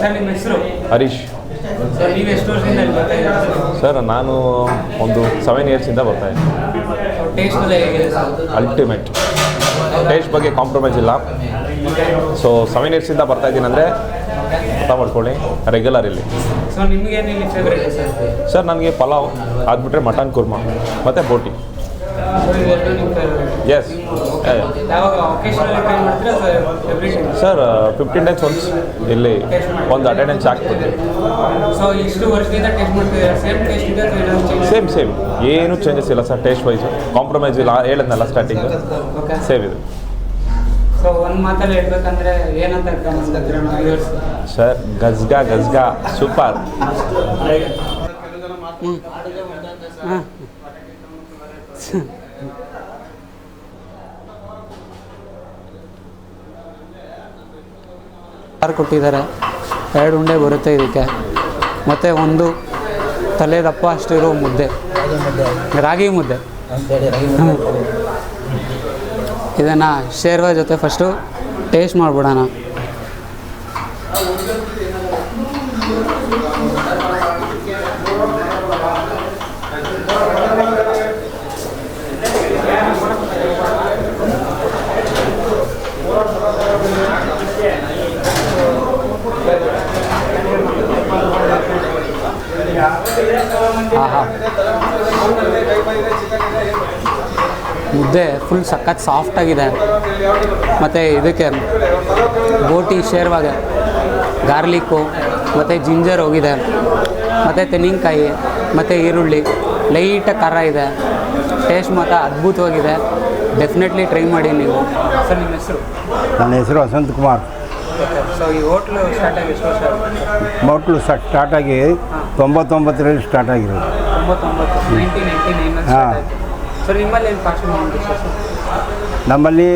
Sir ನಿಮ್ಮ ಹೆಸರು? Harish. Sir ನೀವು ಎಷ್ಟು ವರ್ಷದಿಂದ ಇಲ್ಲಿ ಬರ್ತಾ ಇದ್ದೀರಾ? ಸರ್ ನಾನು ಒಂದು 7 ಇಯರ್ಸಿಂದ ಬರ್ತಾಯಿದ್ದೀನಿ. ಟೇಸ್ಟ್ ಎಲ್ಲ ಹೇಗಿದೆ ಸರ್? ಅಲ್ಟಿಮೇಟ್. ಟೇಸ್ಟ್ ಬಗ್ಗೆ ಕಾಂಪ್ರಮೈಸ್ ಇಲ್ಲ. ಸೊ 7 ಇಯರ್ಸಿಂದ ಬರ್ತಾಯಿದ್ದೀನಿ ಅಂದರೆ ಅರ್ಥ ಮಾಡ್ಕೊಳ್ಳಿ, ರೆಗ್ಯುಲರ್ ಇಲ್ಲಿ. ಸೊ ನಿಮಗೇನು ಇಲ್ಲಿ ಫೇವ್ರೇಟ್ ಸರ್? ಸರ್ ನನಗೆ ಪಲಾವ್ ಆಗಿಬಿಟ್ರೆ ಮಟನ್ ಕುರ್ಮಾ ಮತ್ತು ಬೋಟಿ. ಎಸ್. ಸರ್ 15 ಡೇಸ್ ಒನ್ಸ್ ಇಲ್ಲಿ ಒಂದು ಅಟೆಂಡೆನ್ಸ್ ಹಾಕ್ಬಿಡ್ತೀವಿ. ಸೇಮ್ ಏನು ಚೇಂಜಸ್ ಇಲ್ಲ ಸರ್. ಟೇಸ್ಟ್ ವೈಸು ಕಾಂಪ್ರಮೈಸ್ ಇಲ್ಲ. ಹೇಳಿದ್ನಲ್ಲ ಸ್ಟಾರ್ಟಿಂಗು, ಸೇಮ್ ಇದೆ. ಸರ್ ಗಜ್ಗಾ ಸೂಪರ್. ಸಾರು ಕೊಟ್ಟಿದ್ದಾರೆ, 2 ಉಂಡೆ ಬರುತ್ತೆ ಇದಕ್ಕೆ, ಮತ್ತು ಒಂದು ತಲೆ ದಪ್ಪ ಅಷ್ಟಿರೋ ಮುದ್ದೆ, ರಾಗಿ ಮುದ್ದೆ. ಇದನ್ನು ಶೇರ್ವಾ ಜೊತೆ ಫಸ್ಟು ಟೇಸ್ಟ್ ಮಾಡಿಬಿಡೋಣ. ಮುದ್ದೆ ಫುಲ್ ಸಖತ್ ಸಾಫ್ಟಾಗಿದೆ. ಮತ್ತು ಇದಕ್ಕೆ ಬೋಟಿ ಶೇರ್ವಾಗೆ ಗಾರ್ಲಿಕ್ಕು ಮತ್ತು ಜಿಂಜರ್ ಹೋಗಿದೆ, ಮತ್ತು ತೆಂಗಿನಕಾಯಿ ಮತ್ತು ಈರುಳ್ಳಿ, ಲೈಟಾಗಿ ಖಾರ ಇದೆ. ಟೇಸ್ಟ್ ಮಾತ್ರ ಅದ್ಭುತವಾಗಿದೆ. ಡೆಫಿನೆಟ್ಲಿ ಟ್ರೈ ಮಾಡಿ ನೀವು. ಸರ್ ನಿಮ್ಮ ಹೆಸರು? ನನ್ನ ಹೆಸರು ವಸಂತ್ ಕುಮಾರ್. ಸೊ ಈ ಹೋಟ್ಲು ಸ್ಟಾರ್ಟ್ ಆಗಿ ಎಷ್ಟು ವರ್ಷ? ಹೋಟ್ಲು ಸ್ಟಾರ್ಟ್ ಆಗಿ 99ರಲ್ಲಿ ಸ್ಟಾರ್ಟ್ ಆಗಿರೋದು. 1999 ಹಾಂ. ಸರ್ ನಿಮ್ಮಲ್ಲಿ ಏನು ಫಾಸ್ಟ್ ಫುಡ್ ಡಿಶಸ್? ನಮ್ಮಲ್ಲಿ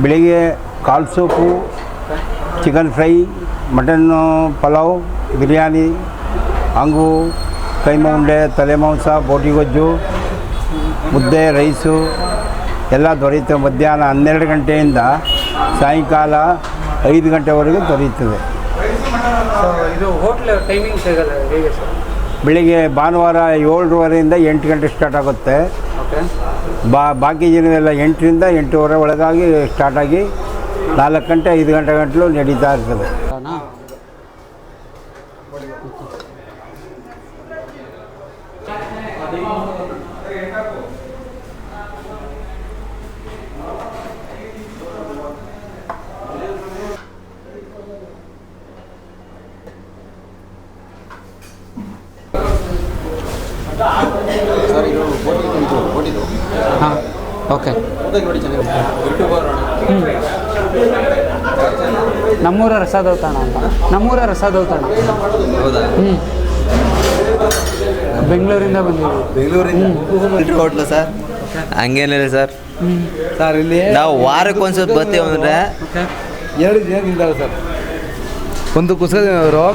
ಬೆಳಿಗ್ಗೆ ಕಾಲ್ soup, chicken fry, mutton pulao, biryani, ಹಂಗು, ಕೈಮಾ ಉಂಡೆ, ತಲೆ ಮಾಂಸ, ಬೋಟಿ ಗೊಜ್ಜು, ಮುದ್ದೆ, ರೈಸು ಎಲ್ಲ ದೊರೆಯುತ್ತೆ. ಮಧ್ಯಾಹ್ನ 12 ಗಂಟೆಯಿಂದ ಸಾಯಂಕಾಲ 5 ಗಂಟೆವರೆಗೂ ದೊರೆಯುತ್ತದೆ. ಸೊ ಇದು ಹೋಟ್ಲ್ ಟೈಮಿಂಗ್ ಸಿಗಲ್ಲ ಹೇಗೆ ಸರ್? ಬೆಳಿಗ್ಗೆ ಭಾನುವಾರ 7:30ರಿಂದ 8 ಗಂಟೆ ಸ್ಟಾರ್ಟ್ ಆಗುತ್ತೆ. ಓಕೆ. ಬಾಕಿ ದಿನವೆಲ್ಲ 8ರಿಂದ 8:30 ಒಳಗಾಗಿ ಸ್ಟಾರ್ಟಾಗಿ 4 ಗಂಟೆ 5 ಗಂಟೆ ಗಂಟಲು ನಡೀತಾ ಇರ್ತದೆ. ಹಾಂ, ಓಕೆ. ನಮ್ಮೂರ ರಸದೌತಣ ಅಂತ. ನಮ್ಮೂರ ರಸದೌತಣ. ಹೌದಾ? ಬೆಂಗಳೂರಿಂದ ಬಂದಿದ್ದೀವಿ. ಬೆಂಗಳೂರಿಂದ ಹೋಟ್ಲು ಸರ್? ಹಂಗೇನಿಲ್ಲ ಸರ್. ಸರ್ ಇಲ್ಲಿ ನಾವು ವಾರಕ್ಕೆ ಒಂದ್ಸತಿ ಬರ್ತೀವಿ ಅಂದರೆ 2 ದಿನ ತಿಂತಾರೆ ಸರ್. ಒಂದು ಕುಸದವರು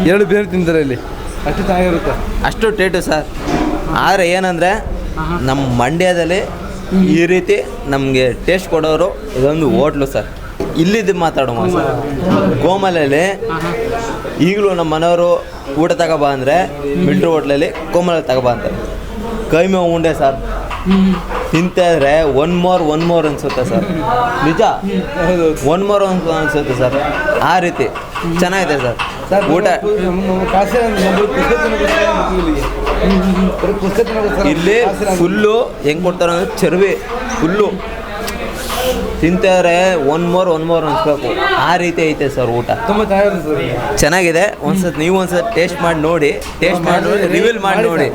2 ಬೇರೆ ತಿಂತಾರೆ ಇಲ್ಲಿ. ಅಷ್ಟು ಚೆನ್ನಾಗಿರುತ್ತೆ, ಅಷ್ಟು ಟೇಟು ಸರ್. ಆದರೆ ಏನಂದರೆ ನಮ್ಮ ಮಂಡ್ಯದಲ್ಲಿ ಈ ರೀತಿ ನಮಗೆ ಟೇಸ್ಟ್ ಕೊಡೋರು ಇದೊಂದು ಹೋಟ್ಲು ಸರ್. ಇಲ್ಲಿದ್ದು ಮಾತಾಡೋಣ ಸರ್. ಕೋಮಲಲ್ಲಿ ಈಗಲೂ ನಮ್ಮ ಮನೆಯವರು ಊಟ ತಗೋಬಾ ಅಂದರೆ ಮಿಲ್ಟ್ರಿ ಹೋಟ್ಲಲ್ಲಿ ಕೋಮಲಲ್ಲಿ ತಗೋಬಾ ಅಂತಾರೆ. ಕೈಮೆ ಉಂಡೆ ಸರ್ ತಿಂತಾ ಇದ್ರೆ ಒನ್ ಮೋರ್ ಅನಿಸುತ್ತೆ ಸರ್. ನಿಜ, 1 ಮೋರ್ ಅನಿಸುತ್ತೆ ಸರ್. ಆ ರೀತಿ ಚೆನ್ನಾಗಿದೆ ಸರ್ ಊಟ. ಇಲ್ಲಿ ಫುಲ್ಲು ಹೆಂಗೆ ಕೊಡ್ತಾರೆ ಅಂದರೆ ಚರ್ವಿ ಫುಲ್ಲು ತಿಂತಾರೆ. 1 ಮೋರ್ ಅನಿಸ್ಬೇಕು. ಆ ರೀತಿ ಐತೆ ಸರ್ ಊಟ. ತುಂಬ ಚೆನ್ನಾಗಿದೆ. ನೀವು ಒಂದ್ಸತಿ ಟೇಸ್ಟ್ ಮಾಡಿ ನೋಡಿ, ರಿವೀಲ್ ಮಾಡಿ ನೋಡಿ.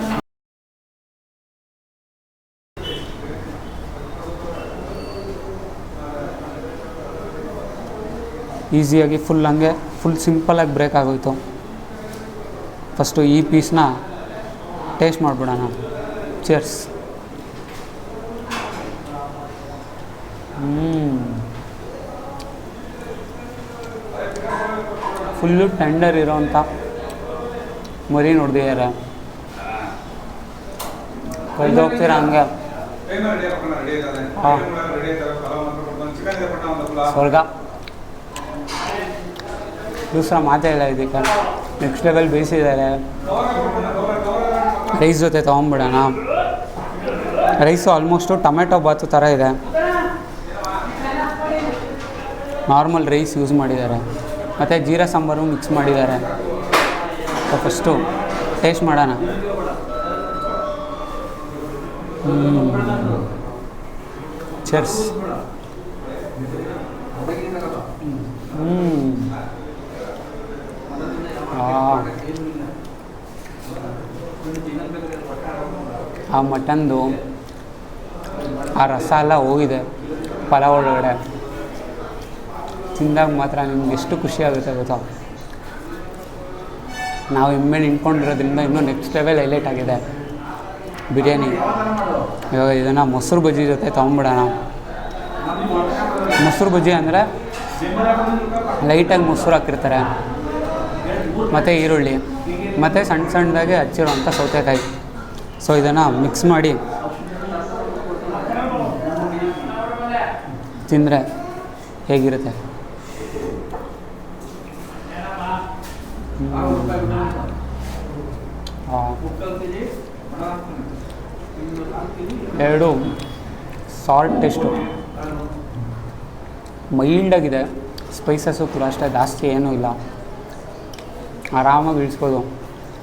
ಈಸಿಯಾಗಿ ಫುಲ್ ಸಿಂಪಲಾಗಿ ಬ್ರೇಕ್ ಆಗೋಯ್ತು. ಫಸ್ಟು ಈ ಪೀಸ್ನ ಟೇಸ್ಟ್ ಮಾಡಿಬಿಡೋಣ. ಚೇರ್ಸ್. ಫುಲ್ಲು ಟೆಂಡರ್ ಇರೋವಂಥ ಮರಿ ನೋಡಿದ್ದಾರೆ. ಕೊಯ್ದು ಹೋಗ್ತೀರ ಹಂಗೆ. ಹಾಂ, ಸ್ವರ್ಗ. ದೂಸರ ಮಾತೇ ಇಲ್ಲ ಇದಕ್ಕೆ. Next level ಬೇಯಿಸಿದ್ದಾರೆ. ರೈಸ್ ಜೊತೆ ತೊಗೊಂಬಿಡೋಣ. ರೈಸು ಆಲ್ಮೋಸ್ಟು ಟೊಮೆಟೊ ಬಾತು ಥರ ಇದೆ. ನಾರ್ಮಲ್ ರೈಸ್ ಯೂಸ್ ಮಾಡಿದ್ದಾರೆ ಮತ್ತು ಜೀರಾ ಸಾಂಬಾರು ಮಿಕ್ಸ್ ಮಾಡಿದ್ದಾರೆ. ಸೊ ಫಸ್ಟು ಟೇಸ್ಟ್ ಮಾಡೋಣ. ಚರ್ಸ್. ಆ ಮಟನ್ದು ಆ ರಸ ಎಲ್ಲ ಹೋಗಿದೆ ಪಲಾವ್ ಒಳಗಡೆ. ತಿಂದಾಗ ಮಾತ್ರ ನಿಮ್ಗೆ ಎಷ್ಟು ಖುಷಿ ಆಗುತ್ತೆ ಗೊತ್ತಾ. ನಾವು ಇನ್ಮೇಲೆ ನಿಂತ್ಕೊಂಡಿರೋದ್ರಿಂದ ಇನ್ನೂ ನೆಕ್ಸ್ಟ್ ಲೆವೆಲ್ ಹೈಲೈಟ್ ಆಗಿದೆ ಬಿರಿಯಾನಿ. ಇವಾಗ ಇದನ್ನು ಮೊಸರು ಬಜ್ಜಿ ಜೊತೆ ತೊಗೊಂಬಿಡೋಣ. ಮೊಸರು ಬಜ್ಜಿ ಅಂದರೆ ಲೈಟಾಗಿ ಮೊಸರು ಹಾಕಿರ್ತಾರೆ ಮತ್ತು ಈರುಳ್ಳಿ ಮತ್ತು ಸಣ್ಣ ಸಣ್ಣದಾಗಿ ಹಚ್ಚಿರೋಂಥ ಸೌತೆಕಾಯಿ. ಸೊ ಇದನ್ನು ಮಿಕ್ಸ್ ಮಾಡಿ ತಿಂದರೆ ಹೇಗಿರುತ್ತೆ. ಎರಡು ಸಾಲ್ಟ್ ಟೇಸ್ಟು ಮೈಲ್ಡಾಗಿದೆ. ಸ್ಪೈಸಸ್ಸು ಕೂಡ ಅಷ್ಟೇ ಜಾಸ್ತಿ ಏನೂ ಇಲ್ಲ, ಆರಾಮಾಗಿ ಇಳಿಸ್ಬೋದು.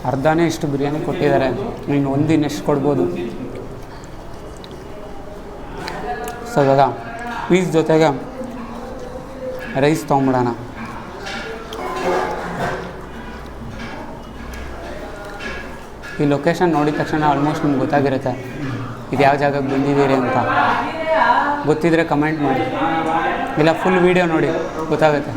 ಅರ್ಧನೇ ಇಷ್ಟು ಬಿರಿಯಾನಿ ಕೊಟ್ಟಿದ್ದಾರೆ, ಇನ್ನು ಒಂದಿನ ಎಷ್ಟು ಕೊಡ್ಬೋದು. ಸೊ ಇವಾಗ ಪೀಸ್ ಜೊತೆಗೆ ರೈಸ್ ತೊಗೊಂಬಿಡೋಣ. ಈ ಲೊಕೇಶನ್ ನೋಡಿದ ತಕ್ಷಣ ಆಲ್ಮೋಸ್ಟ್ ನಿಮ್ಗೆ ಗೊತ್ತಾಗಿರುತ್ತೆ ಇದು ಯಾವ ಜಾಗಕ್ಕೆ ಬಂದಿದ್ದೀರಿ ಅಂತ. ಗೊತ್ತಿದ್ದರೆ ಕಮೆಂಟ್ ಮಾಡಿ, ಇಲ್ಲ ಫುಲ್ ವೀಡಿಯೋ ನೋಡಿ ಗೊತ್ತಾಗುತ್ತೆ.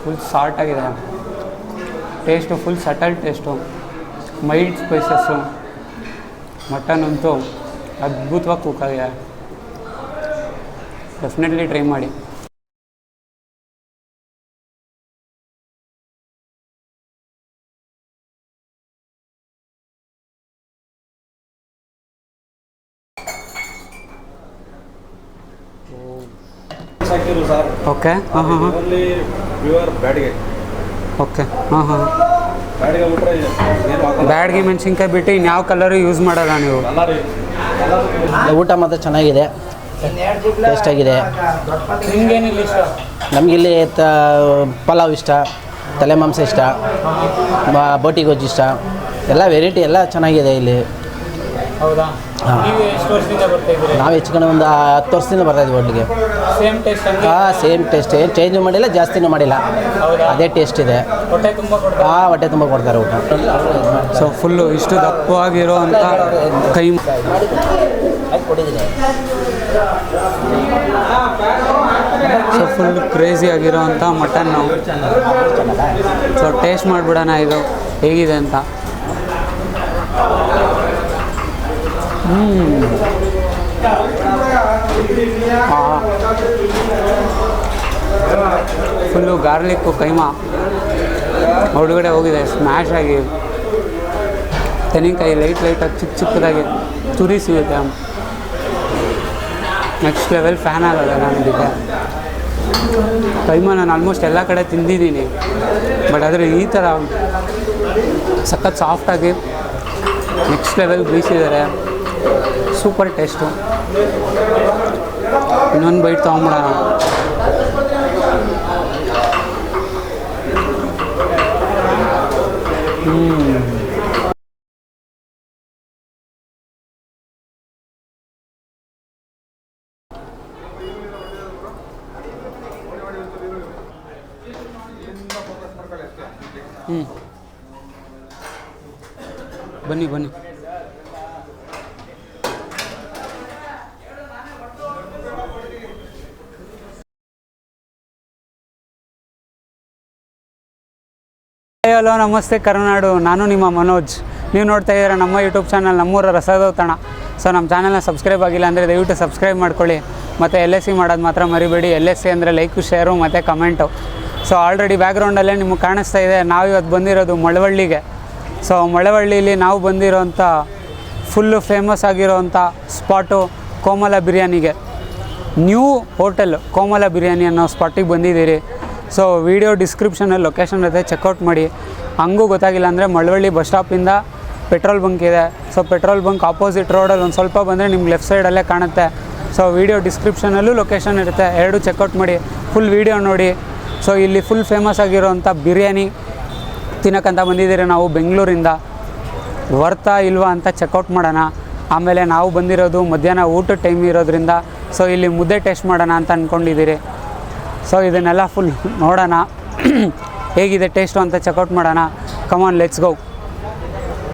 ಫುಲ್ ಸಾಲ್ಟ್ ಆಗಿದೆ taste, full subtle taste, mild spices. Mutton ಅಂತೂ ಅದ್ಭುತವಾಗಿ ಕುಕ್ ಆಗಿದೆ. ಡೆಫಿನೆಟ್ಲಿ ಟ್ರೈ ಮಾಡಿ. ಓಕೆ ಹಾಂ ಹಾಂ ಹಾಂ ಓಕೆ ಹಾಂ ಹಾಂ ಬ್ಯಾಡ್ಗೆ ಮೆಣಸಿನ್ಕಾಯಿ ಬಿಟ್ಟು ಇನ್ಯಾವ ಕಲರು ಯೂಸ್ ಮಾಡಲ್ಲ ನೀವು? ಊಟ ಮಾತ್ರ ಚೆನ್ನಾಗಿದೆ, ಟೇಸ್ಟಾಗಿದೆ. ನಿಮ್ಗೇನಿಲ್ಲ ಇಷ್ಟ? ನಮಗಿಲ್ಲಿ ಪಲಾವ್ ಇಷ್ಟ, ತಲೆ ಮಾಂಸ ಇಷ್ಟ, ಬೋಟಿ ಗೊಜ್ಜು ಇಷ್ಟ, ಎಲ್ಲ ವೆರೈಟಿ ಎಲ್ಲ ಚೆನ್ನಾಗಿದೆ ಇಲ್ಲಿ. ಹೌದಾ? ಹಾಂ. ನೀವು ಎಷ್ಟು ವರ್ಷದಿಂದ ಬರ್ತಾ ಇದ್ದೀರಿ? ನಾವು ಹೆಚ್ಚು ಕಡೆ ಒಂದು 10 ವರ್ಷದಿಂದ ಬರ್ತಾಯಿದ್ವಿ ಒಟ್ಟಿಗೆ. Same taste? ಹಾಂ, ಸೇಮ್ ಟೇಸ್ಟ್, ಏನು ಚೇಂಜು ಮಾಡಿಲ್ಲ, ಜಾಸ್ತಿನೂ ಮಾಡಿಲ್ಲ, ಅದೇ ಟೇಸ್ಟ್ ಇದೆ. ಹೊಟ್ಟೆ ತುಂಬ ಕೊಡ್ತಾರೆ? ಹಾಂ, ಹೊಟ್ಟೆ ತುಂಬ ಕೊಡ್ತಾರೆ ಊಟ. ಸೊ ಫುಲ್ಲು ಇಷ್ಟು ದಪ್ಪವಾಗಿರೋ ಅಂಥ ಕೈ ಸೊ ಫುಲ್ ಕ್ರೇಜಿ ಆಗಿರೋ ಅಂಥ ಮಟನ್ನು. ಸೊ ಟೇಸ್ಟ್ ಮಾಡಿಬಿಡೋಣ ಇದು ಹೇಗಿದೆ ಅಂತ. ಫುಲ್ಲು ಗಾರ್ಲಿಕ್ಕು ಕೈಮಾ ಒಳಗಡೆ ಹೋಗಿದೆ, ಸ್ಮ್ಯಾಶ್ ಆಗಿ. ತೆಂಗಿನಕಾಯಿ ಲೈಟಾಗಿ ಚಿಕ್ಕ ಚಿಕ್ಕದಾಗಿ ತುರಿ ಸಿಗುತ್ತೆ. ನೆಕ್ಸ್ಟ್ ಲೆವೆಲ್ ಫ್ಯಾನ್ ಆಗೋಲ್ಲ ನಾನು ಇದಕ್ಕೆ. ಕೈಮಾ ನಾನು ಆಲ್ಮೋಸ್ಟ್ ಎಲ್ಲ ಕಡೆ ತಿಂದಿದ್ದೀನಿ, ಬಟ್ ಆದರೆ ಈ ಥರ ಸಖತ್ ಸಾಫ್ಟಾಗಿ ನೆಕ್ಸ್ಟ್ ಲೆವೆಲ್ ಬೀಸಿದ್ದಾರೆ. Super taste. ಇನ್ನೊಂದು ಬೈಟ್ ತೊಗೊಂಬಿಡೋಣ. ಬನ್ನಿ ಬನ್ನಿ. ಹಲೋ ನಮಸ್ತೆ ಕರುನಾಡು, ನಾನು ನಿಮ್ಮ ಮನೋಜ್. ನೀವು ನೋಡ್ತಾ ಇದ್ದೀರಾ ನಮ್ಮ ಯೂಟ್ಯೂಬ್ ಚಾನಲ್ ನಮ್ಮೂರ ರಸದೌತಣ. ಸೊ ನಮ್ಮ ಚಾನಲ್ನ ಸಬ್ಸ್ಕ್ರೈಬ್ ಆಗಿಲ್ಲ ಅಂದರೆ ದಯವಿಟ್ಟು ಸಬ್ಸ್ಕ್ರೈಬ್ ಮಾಡ್ಕೊಳ್ಳಿ. ಮತ್ತು LSC ಮಾಡೋದು ಮಾತ್ರ ಮರಿಬೇಡಿ. LSC ಅಂದರೆ ಲೈಕು, ಶೇರು ಮತ್ತು ಕಮೆಂಟು. ಸೊ ಆಲ್ರೆಡಿ ಬ್ಯಾಕ್ಗ್ರೌಂಡಲ್ಲೇ ನಿಮಗೆ ಕಾಣಿಸ್ತಾ ಇದೆ, ನಾವು ಇವತ್ತು ಬಂದಿರೋದು ಮಳವಳ್ಳಿಗೆ. ಸೊ ಮಳವಳ್ಳಿಲಿ ನಾವು ಬಂದಿರೋಂಥ ಫುಲ್ಲು ಫೇಮಸ್ ಆಗಿರೋವಂಥ ಸ್ಪಾಟು ಕೋಮಲ ಬಿರಿಯಾನಿಗೆ. ನ್ಯೂ ಹೋಟೆಲ್ ಕೋಮಲ ಬಿರಿಯಾನಿ ಅನ್ನೋ ಸ್ಪಾಟಿಗೆ ಬಂದಿದ್ದೀರಿ. ಸೊ ವಿಡಿಯೋ ಡಿಸ್ಕ್ರಿಪ್ಷನಲ್ಲಿ ಲೊಕೇಶನ್ ಇರುತ್ತೆ, ಚೆಕ್ಔಟ್ ಮಾಡಿ. ಹಂಗೂ ಗೊತ್ತಾಗಿಲ್ಲ ಅಂದರೆ ಮಳವಳ್ಳಿ ಬಸ್ ಸ್ಟಾಪಿಂದ ಪೆಟ್ರೋಲ್ ಬಂಕ್ ಇದೆ. ಸೊ ಪೆಟ್ರೋಲ್ ಬಂಕ್ ಆಪೋಸಿಟ್ ರೋಡಲ್ಲಿ ಒಂದು ಸ್ವಲ್ಪ ಬಂದರೆ ನಿಮ್ಗೆ ಲೆಫ್ಟ್ ಸೈಡಲ್ಲೇ ಕಾಣುತ್ತೆ. ಸೊ ವಿಡಿಯೋ ಡಿಸ್ಕ್ರಿಪ್ಷನಲ್ಲೂ ಲೊಕೇಶನ್ ಇರುತ್ತೆ, ಎರಡು ಚೆಕ್ಔಟ್ ಮಾಡಿ, ಫುಲ್ ವಿಡಿಯೋ ನೋಡಿ. ಸೊ ಇಲ್ಲಿ ಫುಲ್ ಫೇಮಸ್ ಆಗಿರೋವಂಥ ಬಿರಿಯಾನಿ ತಿನ್ನೋಕ್ಕಂತ ಬಂದಿದ್ದೀರಿ ನಾವು ಬೆಂಗಳೂರಿಂದ. ವರ್ತಾ ಇಲ್ವಾ ಅಂತ ಚೆಕ್ಔಟ್ ಮಾಡೋಣ. ಆಮೇಲೆ ನಾವು ಬಂದಿರೋದು ಮಧ್ಯಾಹ್ನ ಊಟದ ಟೈಮ್ ಇರೋದ್ರಿಂದ ಸೊ ಇಲ್ಲಿ ಮುದ್ದೆ ಟೇಸ್ಟ್ ಮಾಡೋಣ ಅಂತ ಅಂದ್ಕೊಂಡಿದ್ದೀರಿ. ಸೊ ಇದನ್ನೆಲ್ಲ ಫುಲ್ ನೋಡೋಣ ಹೇಗಿದೆ ಟೇಸ್ಟು ಅಂತ ಚೆಕ್ಔಟ್ ಮಾಡೋಣ. Come on let's go.